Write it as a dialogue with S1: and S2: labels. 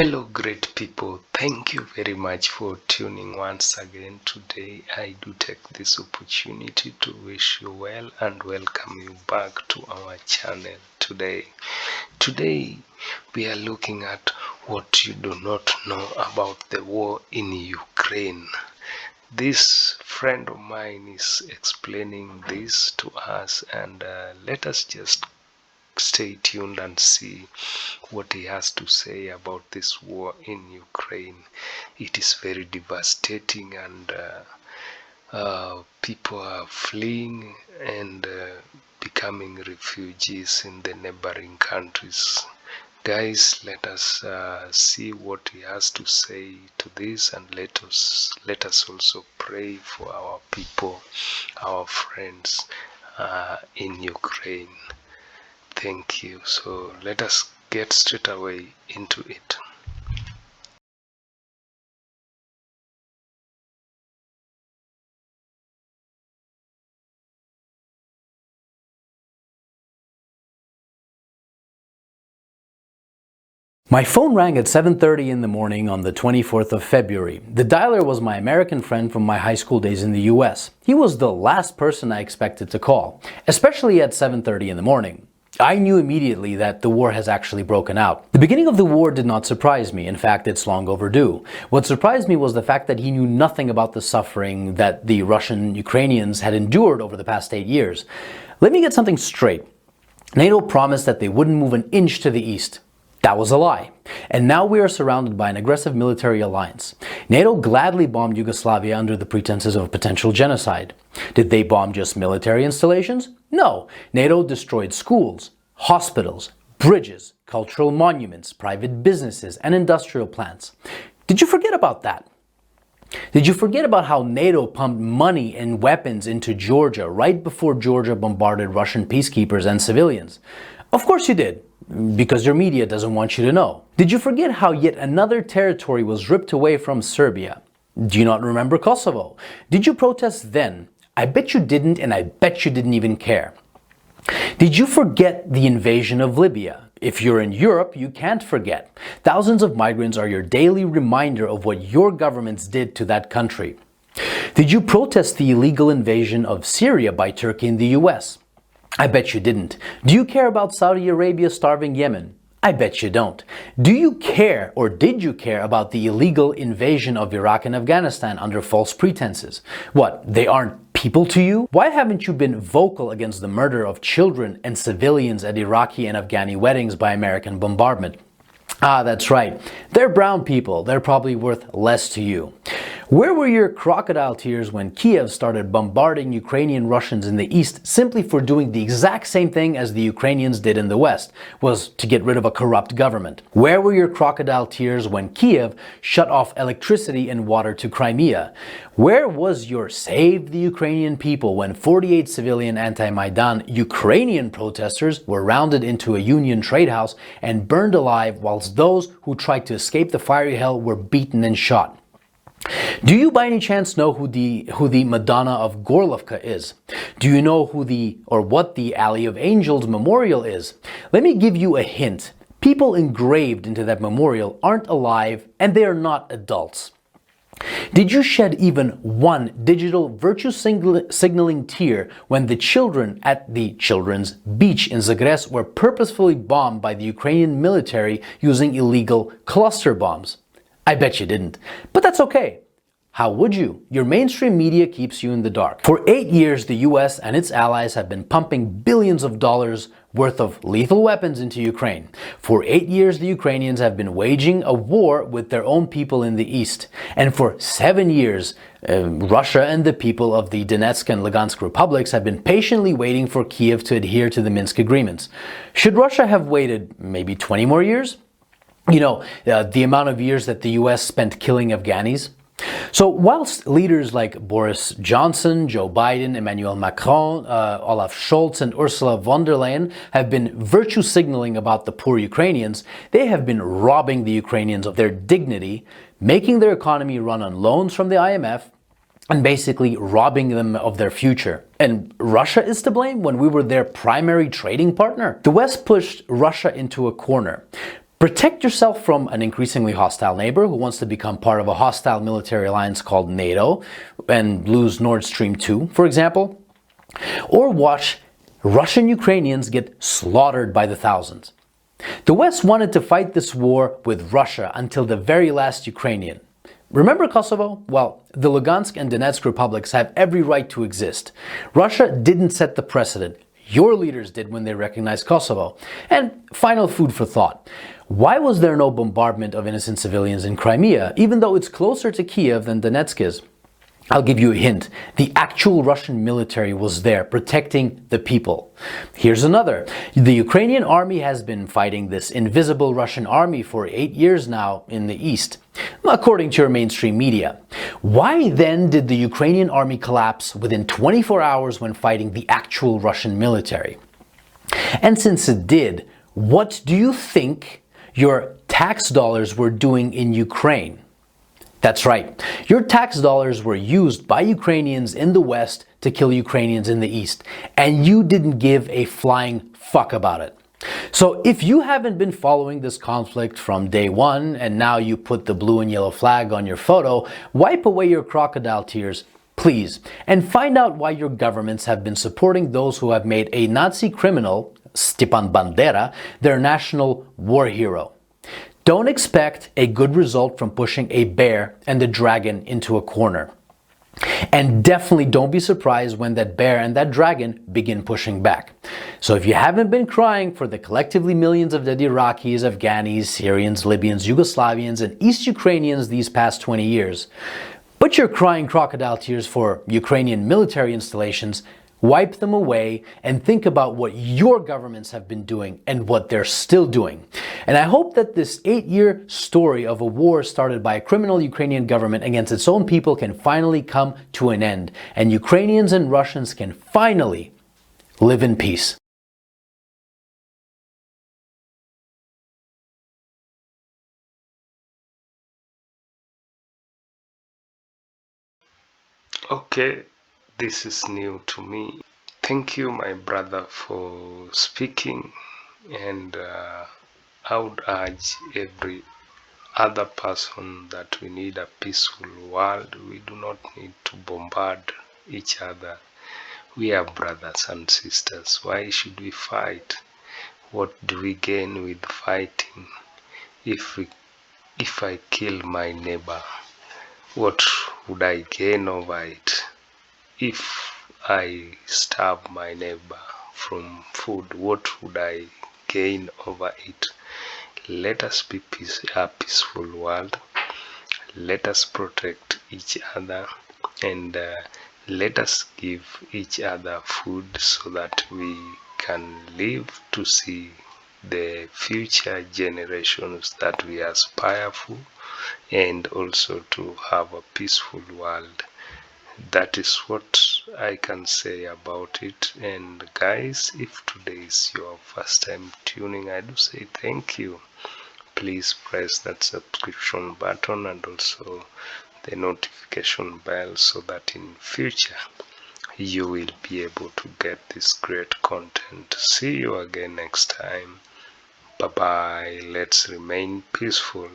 S1: Hello, great people. Thank you very much for tuning once again today. I do take this opportunity to wish you well and welcome you back to our channel today. Today, we are looking at what you do not know about the war in Ukraine. This friend of mine is explaining this to us, and let us just stay tuned and see what he has to say about this war in Ukraine. It is very devastating, and people are fleeing and becoming refugees in the neighboring countries. Guys, let us see what he has to say to this, and let us also pray for our people, our friends in Ukraine. Thank you. So let us get straight away into it.
S2: My phone rang at 7:30 in the morning on the 24th of February. The dialer was my American friend from my high school days in the US. He was the last person I expected to call, especially at 7:30 in the morning. I knew immediately that the war has actually broken out. The beginning of the war did not surprise me. In fact, it's long overdue. What surprised me was the fact that he knew nothing about the suffering that the Russian Ukrainians had endured over the past 8 years. Let me get something straight. NATO promised that they wouldn't move an inch to the east. That was a lie. And now we are surrounded by an aggressive military alliance. NATO gladly bombed Yugoslavia under the pretenses of potential genocide. Did they bomb just military installations? No. NATO destroyed schools, hospitals, bridges, cultural monuments, private businesses, and industrial plants. Did you forget about that? Did you forget about how NATO pumped money and weapons into Georgia right before Georgia bombarded Russian peacekeepers and civilians? Of course you did, because your media doesn't want you to know. Did you forget how yet another territory was ripped away from Serbia? Do you not remember Kosovo? Did you protest then? I bet you didn't, and I bet you didn't even care. Did you forget the invasion of Libya? If you're in Europe, you can't forget. Thousands of migrants are your daily reminder of what your governments did to that country. Did you protest the illegal invasion of Syria by Turkey and the US? I bet you didn't. Do you care about Saudi Arabia starving Yemen? I bet you don't. Do you care, or did you care, about the illegal invasion of Iraq and Afghanistan under false pretenses? What, they aren't people to you? Why haven't you been vocal against the murder of children and civilians at Iraqi and Afghani weddings by American bombardment? Ah, that's right. They're brown people. They're probably worth less to you. Where were your crocodile tears when Kiev started bombarding Ukrainian Russians in the east simply for doing the exact same thing as the Ukrainians did in the west, was to get rid of a corrupt government? Where were your crocodile tears when Kiev shut off electricity and water to Crimea? Where was your Save the Ukrainian People when 48 civilian anti-Maidan Ukrainian protesters were rounded into a Union trade house and burned alive, whilst those who tried to escape the fiery hell were beaten and shot? Do you by any chance know who the Madonna of Gorlovka is? Do you know what the Alley of Angels memorial is? Let me give you a hint. People engraved into that memorial aren't alive, and they are not adults. Did you shed even one digital virtue signaling tear when the children at the children's beach in Zagreb were purposefully bombed by the Ukrainian military using illegal cluster bombs? I bet you didn't. But that's okay. How would you? Your mainstream media keeps you in the dark. For 8 years, the US and its allies have been pumping billions of dollars worth of lethal weapons into Ukraine. For 8 years, the Ukrainians have been waging a war with their own people in the east. And for 7 years, Russia and the people of the Donetsk and Lugansk republics have been patiently waiting for Kiev to adhere to the Minsk agreements. Should Russia have waited maybe 20 more years? You know, the amount of years that the US spent killing Afghanis. So whilst leaders like Boris Johnson, Joe Biden, Emmanuel Macron, Olaf Scholz and Ursula von der Leyen have been virtue signaling about the poor Ukrainians, they have been robbing the Ukrainians of their dignity, making their economy run on loans from the IMF, and basically robbing them of their future. And Russia is to blame when we were their primary trading partner? The West pushed Russia into a corner, Protect yourself from an increasingly hostile neighbor who wants to become part of a hostile military alliance called NATO and lose Nord Stream 2, for example. Or watch Russian Ukrainians get slaughtered by the thousands. The West wanted to fight this war with Russia until the very last Ukrainian. Remember Kosovo? Well, the Lugansk and Donetsk republics have every right to exist. Russia didn't set the precedent. Your leaders did when they recognized Kosovo. And final food for thought. Why was there no bombardment of innocent civilians in Crimea, even though it's closer to Kiev than Donetsk is? I'll give you a hint. The actual Russian military was there, protecting the people. Here's another. The Ukrainian army has been fighting this invisible Russian army for 8 years now in the east, according to your mainstream media. Why then did the Ukrainian army collapse within 24 hours when fighting the actual Russian military? And since it did, what do you think your tax dollars were doing in Ukraine? That's right. Your tax dollars were used by Ukrainians in the West to kill Ukrainians in the East, and you didn't give a flying fuck about it. So if you haven't been following this conflict from day one, and now you put the blue and yellow flag on your photo, wipe away your crocodile tears, please, and find out why your governments have been supporting those who have made a Nazi criminal, Stepan Bandera, their national war hero. Don't expect a good result from pushing a bear and a dragon into a corner. And definitely don't be surprised when that bear and that dragon begin pushing back. So if you haven't been crying for the collectively millions of dead Iraqis, Afghanis, Syrians, Libyans, Yugoslavians, and East Ukrainians these past 20 years, but you're crying crocodile tears for Ukrainian military installations, wipe them away and think about what your governments have been doing and what they're still doing. And I hope that this 8-year story of a war started by a criminal Ukrainian government against its own people can finally come to an end, and Ukrainians and Russians can finally live in peace.
S1: Okay, this is new to me. Thank you, my brother, for speaking, and I would urge every other person that we need a peaceful world. We do not need to bombard each other. We are brothers and sisters. Why should we fight? What do we gain with fighting? If I kill my neighbor, what would I gain over it? If I starve my neighbor from food, what would I gain over it? Let us be a peaceful world. Let us protect each other, and let us give each other food so that we can live to see the future generations that we aspire for, and also to have a peaceful world. That is what I can say about it. And guys, if today is your first time tuning, I do say thank you. Please press that subscription button and also the notification bell so that in future you will be able to get this great content. See you again next time. Bye bye. Let's remain peaceful.